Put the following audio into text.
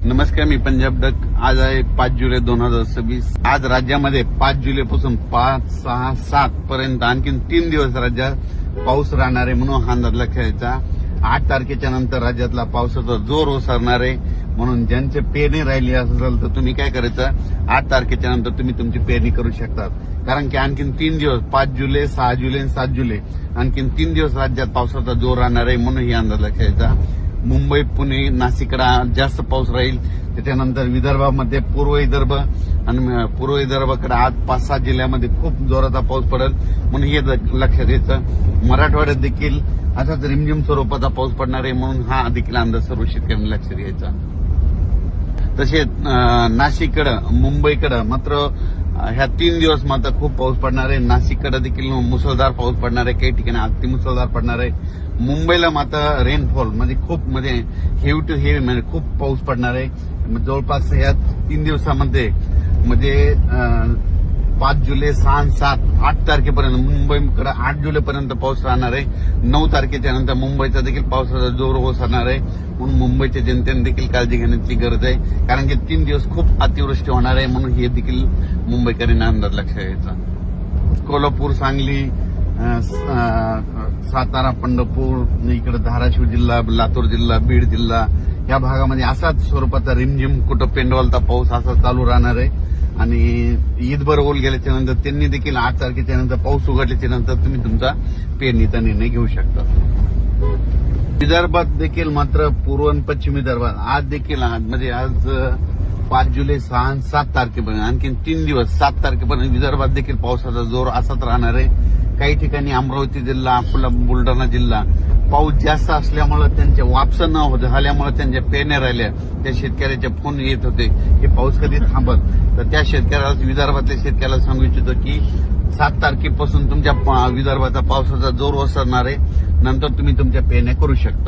नमस्कार, मी पंजाब डक. आज आहे 5 जुलै 2026. आज राज्यामध्ये 5 जुलैपासून 5, 6, 7 पर्यंत आणखीन 3 दिवस राज्यात पाऊस राहणार आहे, म्हणून हा अंदाज लक्षात घ्यायचा. 8 तारखेच्या नंतर राज्यातला पावसाचा जोर ओसरणार आहे, म्हणून ज्यांचे पेरणी राहिली असेल तर तुम्ही काय करायचं, 8 तारखेच्या नंतर तुम्ही तुमची पेरणी करू शकतात. कारण की आणखीन 3 दिवस 5 जुलै, 6 जुलै आणि 7 जुलै आणखीन 3 दिवस राज्यात पावसाचा जोर राहणार आहे, म्हणून ही अंदाज लक्षात घ्यायचा. मुंबई, पुणे, नाशिककडे जास्त पाऊस राहील. त्याच्यानंतर विदर्भामध्ये पूर्व विदर्भ आणि पूर्व विदर्भाकडे आज 5-6 जिल्ह्यामध्ये खूप जोराचा पाऊस पडेल, म्हणून हे लक्षात घ्यायचं. मराठवाड्यात देखील असाच रिमझिम स्वरूपाचा पाऊस पडणार आहे, म्हणून हा देखील अंदाज सर्व शेतकऱ्यांनी लक्षात घ्यायचा. तसेच नाशिककडे, मुंबईकडे मात्र ह्या 3 दिवस मात्र खूप पाऊस पडणार आहे. नाशिककडे देखील मुसळधार पाऊस पडणार आहे, काही ठिकाणी अति मुसळधार पडणार आहे. मुंबईला मात्र रेनफॉल म्हणजे हेवी टू हेवी म्हणजे खूप पाऊस पडणार आहे. जवळपास या 3 दिवसामध्ये म्हणजे 5 जुलै, 6, 7, 8 तारखेपर्यंत मुंबईकडे 8 जुलैपर्यंत पाऊस राहणार आहे. 9 तारखेच्या नंतर मुंबईचा देखील पावसाचा जोर ओसरणार आहे, म्हणून मुंबईच्या जनतेने देखील काळजी घेण्याची गरज आहे. कारण की 3 दिवस खूप अतिवृष्टी होणार आहे, म्हणून हे देखील मुंबईकरांना अंदाज लक्षात घ्यायचा. कोल्हापूर, सांगली, सातारा, पंढरपूर, इकडे धाराशिव जिल्हा, लातूर जिल्हा, बीड जिल्हा या भागामध्ये असाच स्वरूपाचा रिमझिम कुठं पेंडवालता पाऊस असा चालू राहणार आहे. आणि ईदभर ओल गेल्याच्या नंतर त्यांनी देखील 8 तारखेच्या नंतर पाऊस उघडल्याच्या नंतर तुम्ही तुमचा पेरणीचा निर्णय घेऊ शकता. विदर्भात देखील मात्र पूर्व आणि पश्चिम विदर्भात आज देखील म्हणजे आज 5 जुलै, 6 आणि 7 तारखेपर्यंत आणखी 3 दिवस 7 तारखेपर्यंत विदर्भात देखील पावसाचा जोर असाच राहणार आहे. काही ठिकाणी अमरावती जिल्हा, अकोला, बुलढाणा जिल्हा पाऊस जास्त असल्यामुळे त्यांच्या वापसा न झाल्यामुळे त्यांच्या पेरण्या राहिल्या. त्या शेतकऱ्याचे फोन येत होते की पाऊस कधी थांबत, तर त्या शेतकऱ्याला, विदर्भातल्या शेतकऱ्याला सांगू इच्छितो की 7 तारखेपासून तुमच्या विदर्भाचा पावसाचा जोर ओसरणार आहे. नंतर तुम्ही तुमच्या पेरण्या करू शकता.